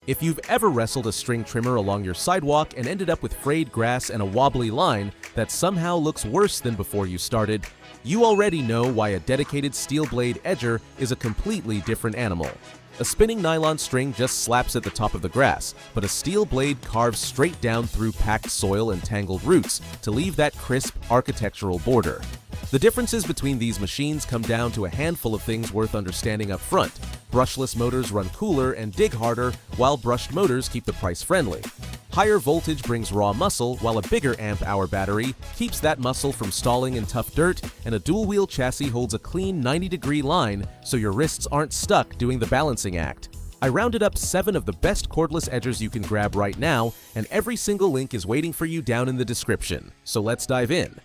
If you've ever wrestled a string trimmer along your sidewalk and ended up with frayed grass and a wobbly line that somehow looks worse than before you started, you already know why a dedicated steel blade edger is a completely different animal. A spinning nylon string just slaps at the top of the grass, but a steel blade carves straight down through packed soil and tangled roots to leave that crisp architectural border. The differences between these machines come down to a handful of things worth understanding up front. Brushless motors run cooler and dig harder, while brushed motors keep the price friendly. Higher voltage brings raw muscle, while a bigger amp-hour battery keeps that muscle from stalling in tough dirt, and a dual-wheel chassis holds a clean 90-degree line so your wrists aren't stuck doing the balancing act. I rounded up 7 of the best cordless edgers you can grab right now, and every single link is waiting for you down in the description. So let's dive in.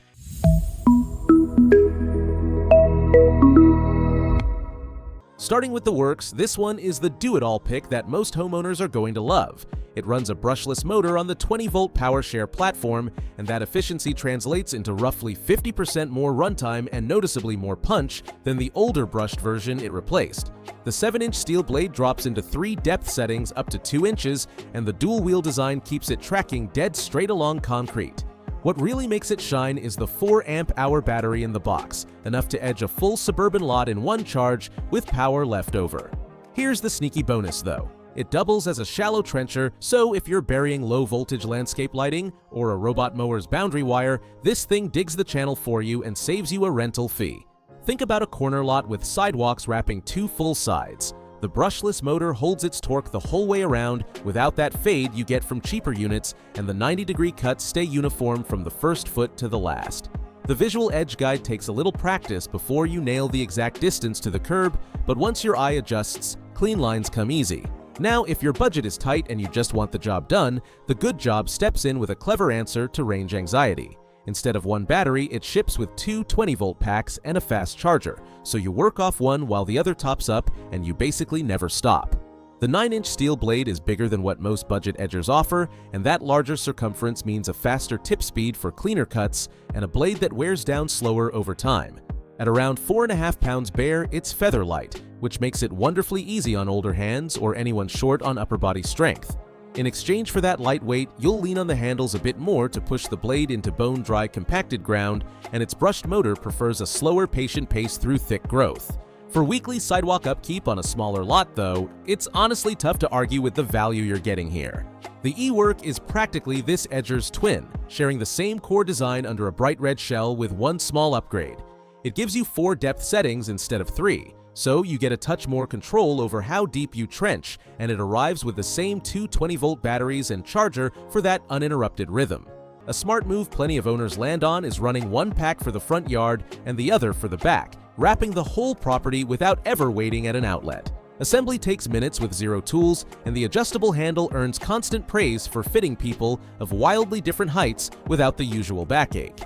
Starting with the Worx, this one is the do-it-all pick that most homeowners are going to love. It runs a brushless motor on the 20-volt PowerShare platform, and that efficiency translates into roughly 50% more runtime and noticeably more punch than the older brushed version it replaced. The 7-inch steel blade drops into 3 depth settings up to 2 inches, and the dual-wheel design keeps it tracking dead straight along concrete. What really makes it shine is the 4 amp-hour battery in the box, enough to edge a full suburban lot in one charge with power left over. Here's the sneaky bonus though. It doubles as a shallow trencher, so if you're burying low-voltage landscape lighting or a robot mower's boundary wire, this thing digs the channel for you and saves you a rental fee. Think about a corner lot with sidewalks wrapping 2 full sides. The brushless motor holds its torque the whole way around without that fade you get from cheaper units, and the 90-degree cuts stay uniform from the first foot to the last. The visual edge guide takes a little practice before you nail the exact distance to the curb, but once your eye adjusts, clean lines come easy. Now, if your budget is tight and you just want the job done, the Goodjob steps in with a clever answer to range anxiety. Instead of 1 battery, it ships with 2 20-volt packs and a fast charger, so you work off one while the other tops up and you basically never stop. The 9-inch steel blade is bigger than what most budget edgers offer, and that larger circumference means a faster tip speed for cleaner cuts and a blade that wears down slower over time. At around 4.5 pounds bare, it's feather light, which makes it wonderfully easy on older hands or anyone short on upper body strength. In exchange for that lightweight, you'll lean on the handles a bit more to push the blade into bone-dry compacted ground, and its brushed motor prefers a slower, patient pace through thick growth. For weekly sidewalk upkeep on a smaller lot, though, it's honestly tough to argue with the value you're getting here. The Ework is practically this edger's twin, sharing the same core design under a bright red shell with one small upgrade. It gives you 4 depth settings instead of 3. So you get a touch more control over how deep you trench, and it arrives with the same 2 20-volt batteries and charger for that uninterrupted rhythm. A smart move plenty of owners land on is running 1 pack for the front yard and the other for the back, wrapping the whole property without ever waiting at an outlet. Assembly takes minutes with 0 tools, and the adjustable handle earns constant praise for fitting people of wildly different heights without the usual backache.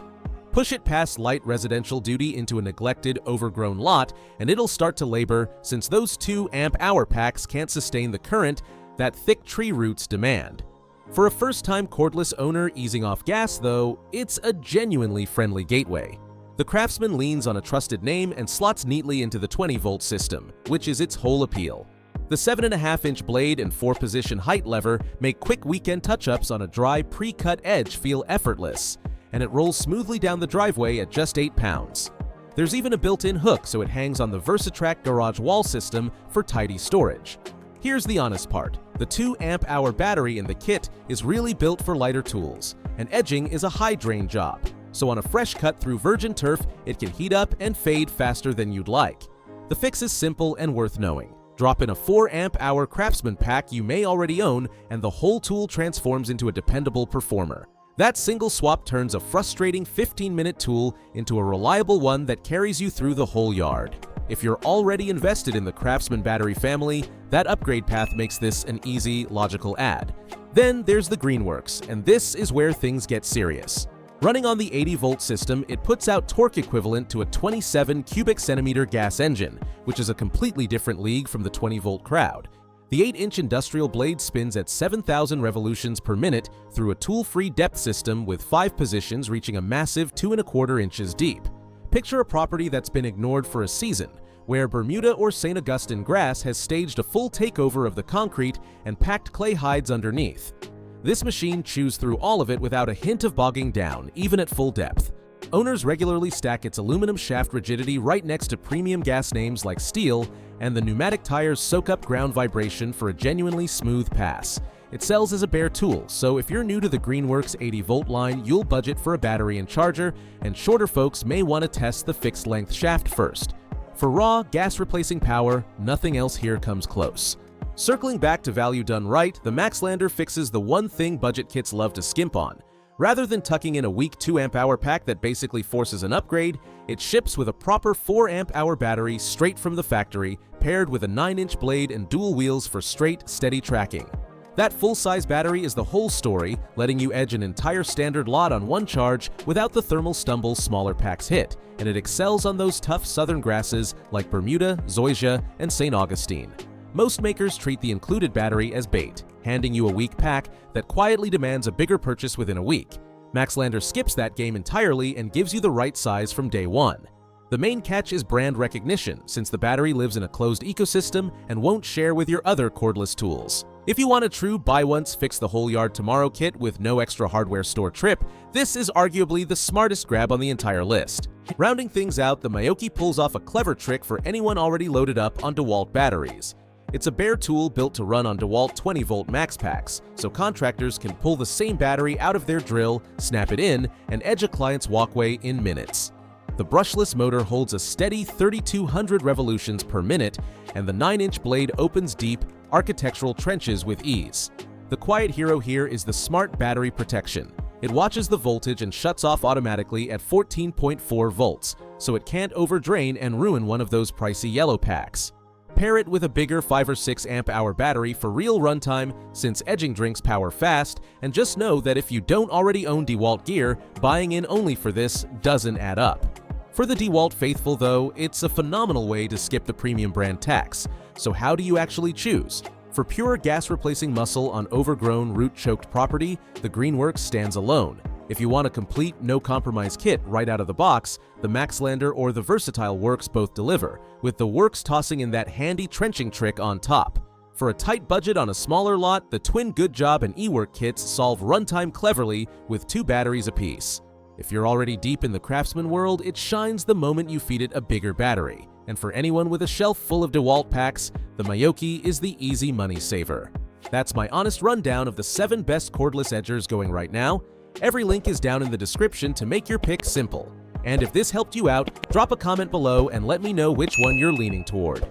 Push it past light residential duty into a neglected, overgrown lot, and it'll start to labor since those 2 amp-hour packs can't sustain the current that thick tree roots demand. For a first-time cordless owner easing off gas, though, it's a genuinely friendly gateway. The Craftsman leans on a trusted name and slots neatly into the 20-volt system, which is its whole appeal. The 7.5-inch blade and 4-position height lever make quick weekend touch-ups on a dry, pre-cut edge feel effortless, and it rolls smoothly down the driveway at just 8 pounds. There's even a built-in hook so it hangs on the Versatrack garage wall system for tidy storage. Here's the honest part. The 2 amp-hour battery in the kit is really built for lighter tools, and edging is a high-drain job. So on a fresh cut through virgin turf, it can heat up and fade faster than you'd like. The fix is simple and worth knowing. Drop in a 4 amp-hour Craftsman pack you may already own, and the whole tool transforms into a dependable performer. That single swap turns a frustrating 15-minute tool into a reliable one that carries you through the whole yard. If you're already invested in the Craftsman battery family, that upgrade path makes this an easy, logical add. Then there's the Greenworks, and this is where things get serious. Running on the 80-volt system, it puts out torque equivalent to a 27 cubic centimeter gas engine, which is a completely different league from the 20-volt crowd. The 8-inch industrial blade spins at 7,000 revolutions per minute through a tool-free depth system with 5 positions reaching a massive 2¼ inches deep. Picture a property that's been ignored for a season, where Bermuda or St. Augustine grass has staged a full takeover of the concrete and packed clay hides underneath. This machine chews through all of it without a hint of bogging down, even at full depth. Owners regularly stack its aluminum shaft rigidity right next to premium gas names like steel, and the pneumatic tires soak up ground vibration for a genuinely smooth pass. It sells as a bare tool, so if you're new to the Greenworks 80-volt line, you'll budget for a battery and charger, and shorter folks may want to test the fixed-length shaft first. For raw, gas-replacing power, nothing else here comes close. Circling back to value done right, the Maxlander fixes the one thing budget kits love to skimp on. Rather than tucking in a weak 2 amp-hour pack that basically forces an upgrade, it ships with a proper 4 amp-hour battery straight from the factory, paired with a 9-inch blade and dual wheels for straight, steady tracking. That full-size battery is the whole story, letting you edge an entire standard lot on one charge without the thermal stumble smaller packs hit, and it excels on those tough southern grasses like Bermuda, Zoysia, and St. Augustine. Most makers treat the included battery as bait, handing you a weak pack that quietly demands a bigger purchase within a week. Maxlander skips that game entirely and gives you the right size from day one. The main catch is brand recognition, since the battery lives in a closed ecosystem and won't share with your other cordless tools. If you want a true buy once, fix the whole yard tomorrow kit with no extra hardware store trip, this is arguably the smartest grab on the entire list. Rounding things out, the Mayokei pulls off a clever trick for anyone already loaded up on DeWalt batteries. It's a bare tool built to run on DeWalt 20-volt max packs, so contractors can pull the same battery out of their drill, snap it in, and edge a client's walkway in minutes. The brushless motor holds a steady 3,200 revolutions per minute, and the 9-inch blade opens deep, architectural trenches with ease. The quiet hero here is the smart battery protection. It watches the voltage and shuts off automatically at 14.4 volts, so it can't overdrain and ruin one of those pricey yellow packs. Pair it with a bigger 5 or 6 amp-hour battery for real runtime, since edging drinks power fast, and just know that if you don't already own DeWalt gear, buying in only for this doesn't add up. For the DeWalt faithful though, it's a phenomenal way to skip the premium brand tax. So how do you actually choose? For pure gas-replacing muscle on overgrown, root-choked property, the Greenworks stands alone. If you want a complete, no-compromise kit right out of the box, the Maxlander or the versatile Worx both deliver, with the Worx tossing in that handy trenching trick on top. For a tight budget on a smaller lot, the twin Goodjob and Ework kits solve runtime cleverly with 2 batteries apiece. If you're already deep in the Craftsman world, it shines the moment you feed it a bigger battery. And for anyone with a shelf full of DeWalt packs, the Mayokei is the easy money saver. That's my honest rundown of the 7 best cordless edgers going right now. Every link is down in the description to make your pick simple. And if this helped you out, drop a comment below and let me know which one you're leaning toward.